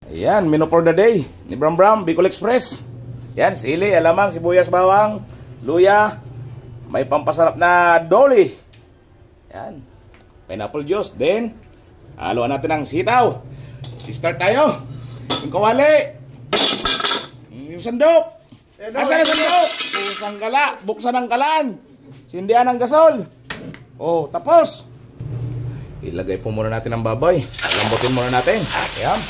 Ayan, menu for the day ni Bram Bram, Bicol Express. Yan, sili, alamang, sibuyas, bawang, luya. May pampasarap na doli. Yan, pineapple juice. Then, haluan natin ang sitaw. Start tayo. Yung kawali. Yung sandok. Asan ang sandok? Buksan ang kalan. Sindihan ang gasol. Oh, tapos. Ilagay po muna natin ang baboy. Lambutin muna natin. Ayan.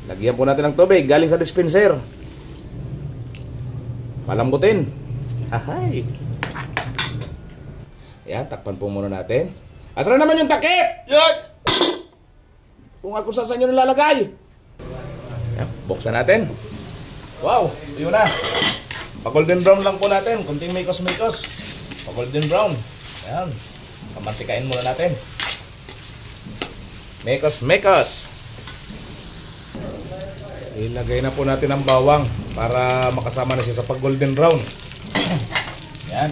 Lagyan po natin ng tubig galing sa dispenser. Palambutin. Ahay. Ayan, takpan po muna natin. Asa na naman yung takip? Yan! Kung saan nyo nilalagay. Ayan, buksan natin. Wow, yun na. Pa-golden brown lang po natin. Kunting mikos-mikos. Pa-golden brown. Ayan. Kamantikain muna natin. Mikos-mikos. Ilagay na po natin ang bawang para makasama na siya sa pag-golden brown. Yan.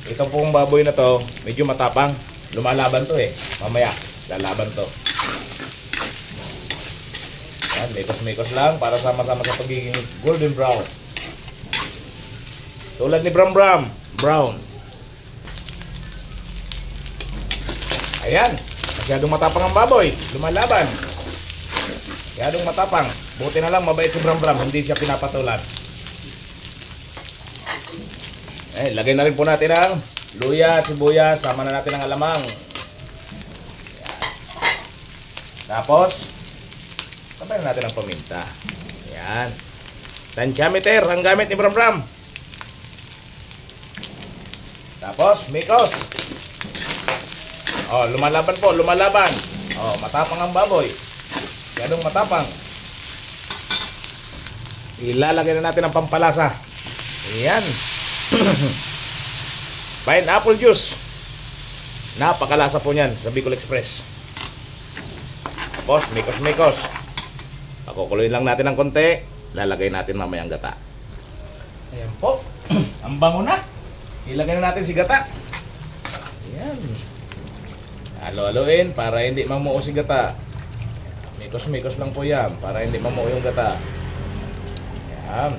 Ito pong baboy na to, medyo matapang. Lumalaban to eh. Mamaya, lalaban to. Yan, mikos-mikos lang para sama-sama sa pagiging golden brown. Tulad ni Bram Bram, brown. Ayan. Masyadong matapang ang baboy. Lumalaban. Masyadong matapang. Buti na lang mabait si Bram Bram, hindi siya pinapatulan. Lagay na rin po natin ang luya, sibuyas, sama na natin ang alamang. Ayan. Tapos, sabay na natin ang paminta. Ayan. Tantiameter ang gamit ni Bram Bram. Tapos, mikos. Oh, lumalaban po, lumalaban. Oh, matapang ang baboy. Masyadong matapang. Ilalagay na natin ang pampalasa. Ayan. Pineapple juice. Napakalasa po niyan sa Bicol Express. Tapos, mikos-mikos. Pakukuloyin lang natin ng konti. Lalagay natin mamayang gata. Ayan po. Ang bango na. Ilagay na natin si gata. Ayan. Halo-haloin para hindi mamuo si gata. Mikos-mikos lang po yan para hindi mamuo yung gata. Ayan.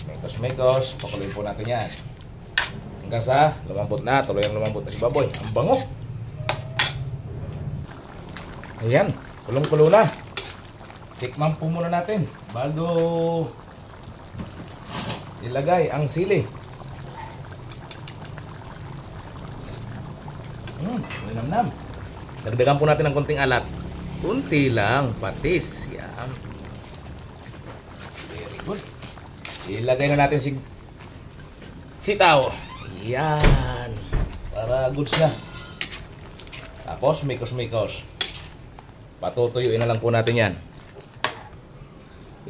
Mikos-mikos. Pakuloyin po natin yan. Hanggang sa lumambot na. Tuloy ang lumambot na si baboy. Ang bango. Ayan. Kulong-kulo na. Tikman po muna natin bago ilagay ang sili. Nam-nam. Dagdagan po natin ng konting alat. Kunti lang. Patis. Yan. Very good. Ilagay na natin si sitaw. Yan. Para goods na. Tapos mikos-mikos. Patutuyuin na lang po natin yan.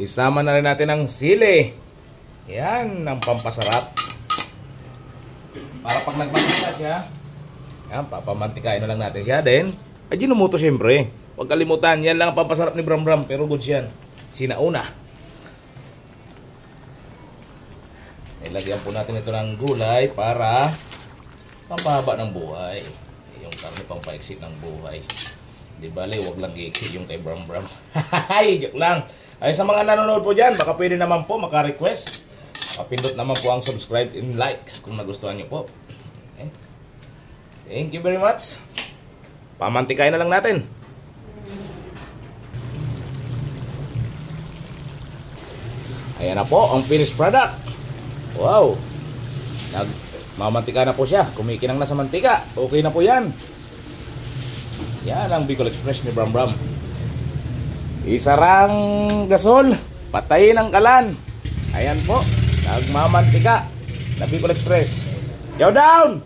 Isama na rin natin ang sili. Yan. Ang pampasarap. Para pag nagmantika siya, yan, papamantikain na lang natin siya. Then, ajinomoto siyempre. Huwag kalimutan, yan lang ang pampasarap ni Bram Bram. Pero goods yan. Sinauna. Ilagyan po natin ito ng gulay para pampahaba ng buhay. Yung karne pampaiksi ng buhay. Di bale, huwag lang i-iksi yung kay Bram Bram. Hahahay, joke lang. Ay, sa mga nanonood po dyan, baka pwede naman po maka-request. Pindot naman po ang subscribe and like kung nagustuhan nyo po. Okay. Thank you very much. Pamantikain na lang natin. Ayan na po ang finished product. Wow. Nagmamantika na po siya. Kumikinang na sa mantika. Okay na po yan. Yan ang Bicol Express ni Bram Bram. Isarang gasol. Patayin ang kalan. Ayan po. Nagmamantika na Bicol Express. Chow down!